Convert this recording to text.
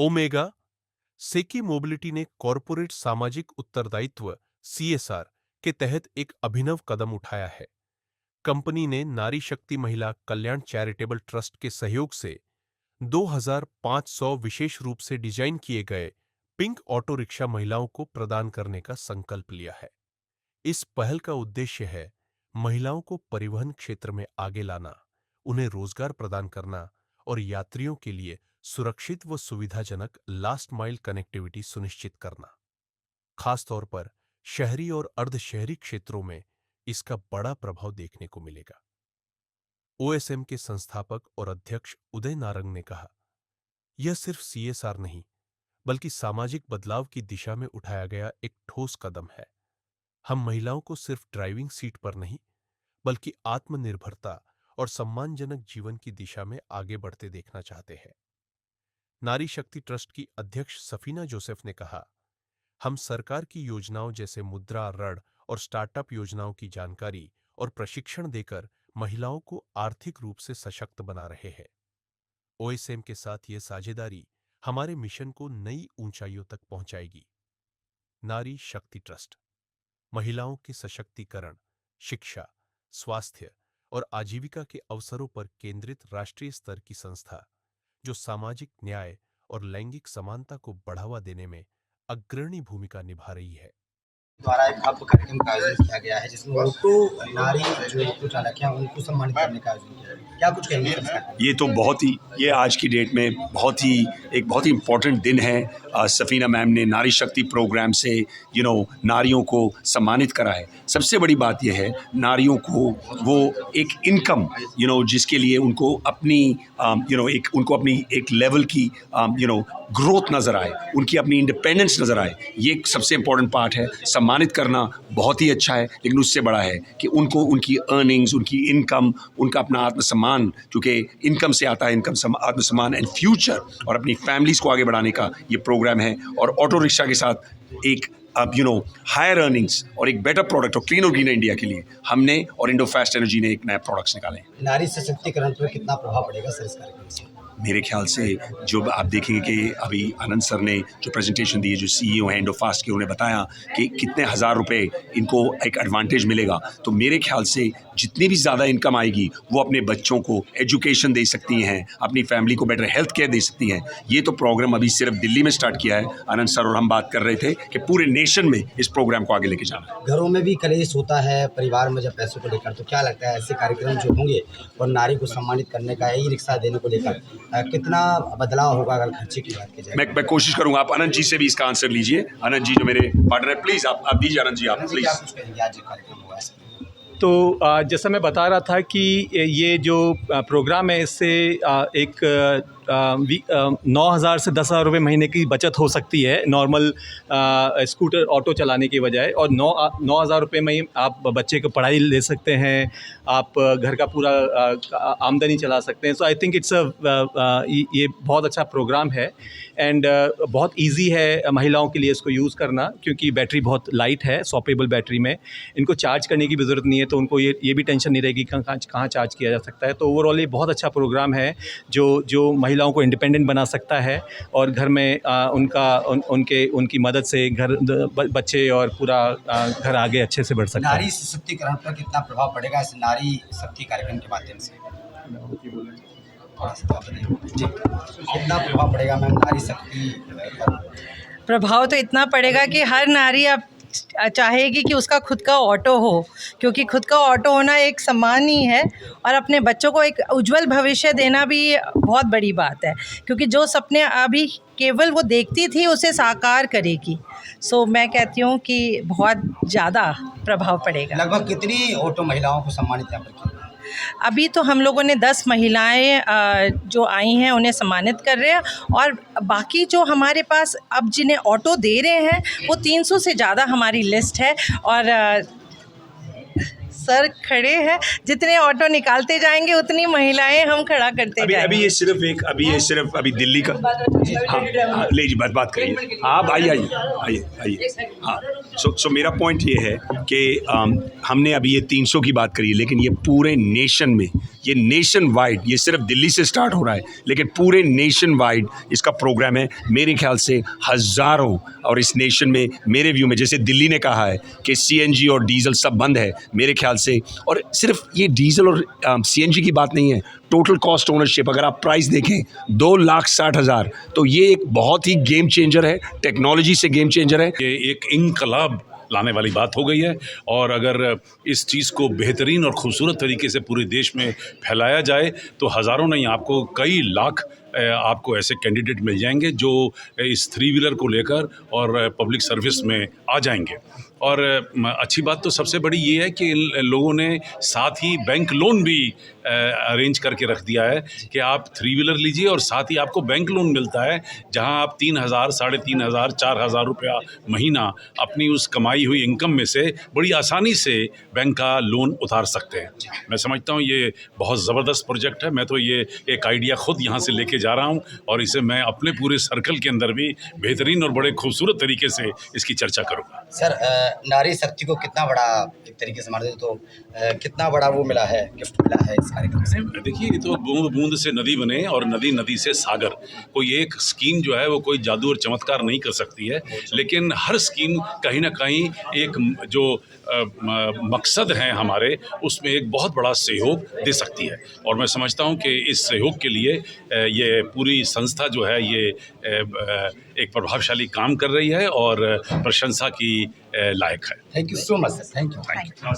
Omega, सेकी mobility ने corporate सामाजिक उत्तरदायित्व (सीएसआर) के तहत एक अभिनव कदम उठाया है। कंपनी ने नारी शक्ति महिला कल्याण चैरिटेबल ट्रस्ट के सहयोग से 2500 विशेष रूप से डिजाइन किए गए पिंक ऑटो रिक्शा महिलाओं को प्रदान करने का संकल्प लिया है। इस पहल का उद्देश्य है महिलाओं को परिवहन क्षेत्र में आगे लाना, उन्हें रोजगार प्रदान करना और यात्रियों के लिए सुरक्षित व सुविधाजनक लास्ट माइल कनेक्टिविटी सुनिश्चित करना। खासतौर पर शहरी और अर्ध शहरी क्षेत्रों में इसका बड़ा प्रभाव देखने को मिलेगा। ओएसएम के संस्थापक और अध्यक्ष उदय नारंग ने कहा, यह सिर्फ सीएसआर नहीं, बल्कि सामाजिक बदलाव की दिशा में उठाया गया एक ठोस कदम है। हम महिलाओं को सिर्फ ड्राइविंग सीट पर नहीं, बल्कि आत्मनिर्भरता और सम्मानजनक जीवन की दिशा में आगे बढ़ते देखना चाहते हैं। नारी शक्ति ट्रस्ट की अध्यक्ष सफीना जोसेफ ने कहा, हम सरकार की योजनाओं जैसे मुद्रा ऋण और स्टार्टअप योजनाओं की जानकारी और प्रशिक्षण देकर महिलाओं को आर्थिक रूप से सशक्त बना रहे हैं। ओएसएम के साथ यह साझेदारी हमारे मिशन को नई ऊंचाइयों तक पहुंचाएगी। नारी शक्ति ट्रस्ट महिलाओं के सशक्तिकरण, शिक्षा, स्वास्थ्य और आजीविका के अवसरों पर केंद्रित राष्ट्रीय स्तर की संस्था, जो सामाजिक न्याय और लैंगिक समानता को बढ़ावा देने में अग्रणी भूमिका निभा रही है। द्वारा एक भव्य कार्यक्रम का आयोजन किया गया है, जिसमें ऑटो नारी जो ऑटो चालक हैं उनको सम्मानित करने का आयोजन किया है। क्या कुछ कहेंगे सर? ये आज की डेट में बहुत ही इम्पोर्टेंट दिन है। सफीना मैम ने नारी शक्ति प्रोग्राम से नारियों को सम्मानित करा है। सबसे बड़ी बात यह है, नारियों को वो एक इनकम जिसके लिए उनको अपनी एक लेवल की ग्रोथ नज़र आए, उनकी अपनी इंडिपेंडेंस नज़र आए, ये एक सबसे इम्पोर्टेंट पार्ट है। सम्मानित करना बहुत ही अच्छा है, लेकिन उससे बड़ा है कि उनको उनकी अर्निंग्स, उनकी इनकम, उनका अपना आत्मसम्मान, क्योंकि इनकम से आता है आत्मसम्मान एंड फ्यूचर, और अपनी फैमिलीज़ को आगे बढ़ाने का ये प्रोग्राम है। और ऑटो रिक्शा के साथ एक हायर अर्निंग्स और एक बेटर प्रोडक्ट और क्लीन और ग्रीन इंडिया के लिए हमने और इंडो फास्ट एनर्जी ने एक नया प्रोडक्ट्स निकाले। नारी सशक्तिकरण पर कितना प्रभाव पड़ेगा सर इस कार्यक्रम से? मेरे ख्याल से जो आप देखेंगे कि अभी आनंद सर ने जो प्रेजेंटेशन दी है, जो सीईओ हैं इंडो फास्ट के, उन्होंने बताया कि कितने हज़ार रुपए इनको एक एडवांटेज मिलेगा। तो मेरे ख्याल से जितनी भी ज़्यादा इनकम आएगी वो अपने बच्चों को एजुकेशन दे सकती हैं, अपनी फैमिली को बेटर हेल्थ केयर दे सकती हैं। ये तो प्रोग्राम अभी सिर्फ दिल्ली में स्टार्ट किया है। आनंद सर और हम बात कर रहे थे कि पूरे नेशन में इस प्रोग्राम को आगे लेके जाना है। घरों में भी कलेश होता है परिवार में जब पैसों को लेकर, तो क्या लगता है ऐसे कार्यक्रम जो होंगे और नारी को सम्मानित करने का, ई रिक्शा देने को लेकर कितना बदलाव होगा अगर खर्चे की बात की जाए? मैं कोशिश करूंगा। आप आनंद जी से भी इसका आंसर लीजिए। आनंद जी जो मेरे पार्टनर है, प्लीज़ आप दीजिए। आनंद जी, आप प्लीज़। क्या कुछ कहेंगे आज जो कार्यक्रम हुआ है? तो जैसा मैं बता रहा था कि ये जो प्रोग्राम है, इससे एक 9,000 से 10,000 रुपये महीने की बचत हो सकती है नॉर्मल स्कूटर ऑटो चलाने के बजाय। और 9,000 रुपये में आप बच्चे को पढ़ाई ले सकते हैं, आप घर का पूरा आमदनी चला सकते हैं। सो आई थिंक ये बहुत अच्छा प्रोग्राम है एंड बहुत इजी है महिलाओं के लिए इसको यूज़ करना, क्योंकि बैटरी बहुत लाइट है, स्वैपेबल बैटरी में। इनको चार्ज करने की भी ज़रूरत नहीं है, तो उनको ये भी टेंशन नहीं रहेगी कहाँ चार्ज किया जा सकता है। तो ओवरऑल ये बहुत अच्छा प्रोग्राम है जो महिलाओं को इंडिपेंडेंट बना सकता है और घर में उनकी मदद से बच्चे और पूरा घर आगे अच्छे से बढ़ सकता है। नारी सशक्तिकरण पर कितना प्रभाव पड़ेगा इस नारी शक्ति कार्यक्रम के माध्यम से? जी, कितना प्रभाव पड़ेगा मैम नारी शक्ति पर? प्रभाव तो इतना पड़ेगा कि हर नारी अब चाहेगी कि उसका खुद का ऑटो हो, क्योंकि खुद का ऑटो होना एक सम्मान ही है और अपने बच्चों को एक उज्जवल भविष्य देना भी बहुत बड़ी बात है, क्योंकि जो सपने अभी केवल वो देखती थी उसे साकार करेगी। सो मैं कहती हूँ कि बहुत ज़्यादा प्रभाव पड़ेगा। लगभग कितनी ऑटो महिलाओं को सम्मानित यहाँ पर किया? अभी तो हम लोगों ने 10 महिलाएं जो आई हैं उन्हें सम्मानित कर रहे हैं, और बाकी जो हमारे पास अब जिन्हें ऑटो दे रहे हैं वो 300 से ज़्यादा हमारी लिस्ट है। और सर खड़े हैं, जितने ऑटो निकालते जाएंगे उतनी महिलाएं हम खड़ा करते अभी जाएंगे। ये सिर्फ अभी दिल्ली का हाँ ले जी बात करिए आप आइए हाँ सो मेरा पॉइंट ये है कि हमने अभी ये 300 की बात करी, लेकिन ये पूरे नेशन में, ये नेशन वाइड, ये सिर्फ दिल्ली से स्टार्ट हो रहा है लेकिन पूरे नेशन वाइड इसका प्रोग्राम है। मेरे ख्याल से हज़ारों, और इस नेशन में मेरे व्यू में जैसे दिल्ली ने कहा है कि CNG और डीजल सब बंद है, मेरे ख्याल से, और सिर्फ ये डीजल और CNG की बात नहीं है, टोटल कॉस्ट ओनरशिप अगर आप प्राइस देखें 2,60,000, तो ये एक बहुत ही गेम चेंजर है, टेक्नोलॉजी से गेम चेंजर है। ये एक इनकलाब लाने वाली बात हो गई है और अगर इस चीज़ को बेहतरीन और ख़ूबसूरत तरीके से पूरे देश में फैलाया जाए तो हज़ारों नहीं, आपको कई लाख आपको ऐसे कैंडिडेट मिल जाएंगे जो इस 3 व्हीलर को लेकर और पब्लिक सर्विस में आ जाएंगे। और अच्छी बात तो सबसे बड़ी ये है कि लोगों ने साथ ही बैंक लोन भी अरेंज करके रख दिया है कि आप 3 व्हीलर लीजिए और साथ ही आपको बैंक लोन मिलता है, जहां आप 3,000, 3,500, 4,000 रुपया महीना अपनी उस कमाई हुई इनकम में से बड़ी आसानी से बैंक का लोन उतार सकते हैं। मैं समझता हूं ये बहुत ज़बरदस्त प्रोजेक्ट है। मैं तो ये एक आइडिया खुद यहाँ से लेके जा रहा हूँ और इसे मैं अपने पूरे सर्कल के अंदर भी बेहतरीन और बड़े खूबसूरत तरीके से इसकी चर्चा करूँगा। सर नारी शक्ति को कितना बड़ा एक तरीके से मान लीजिए तो कितना बड़ा वो मिला है, गिफ्ट मिला है इस कार्यक्रम से? देखिए ये तो बूंद बूंद से नदी बने और नदी नदी से सागर। कोई एक स्कीम जो है वो कोई जादू और चमत्कार नहीं कर सकती है, लेकिन हर स्कीम कहीं ना कहीं एक जो मकसद है हमारे, उसमें एक बहुत बड़ा सहयोग दे सकती है। और मैं समझता हूँ कि इस सहयोग के लिए ये पूरी संस्था जो है ये एक प्रभावशाली काम कर रही है और प्रशंसा की लायक है। Thank you so much sir, thank you.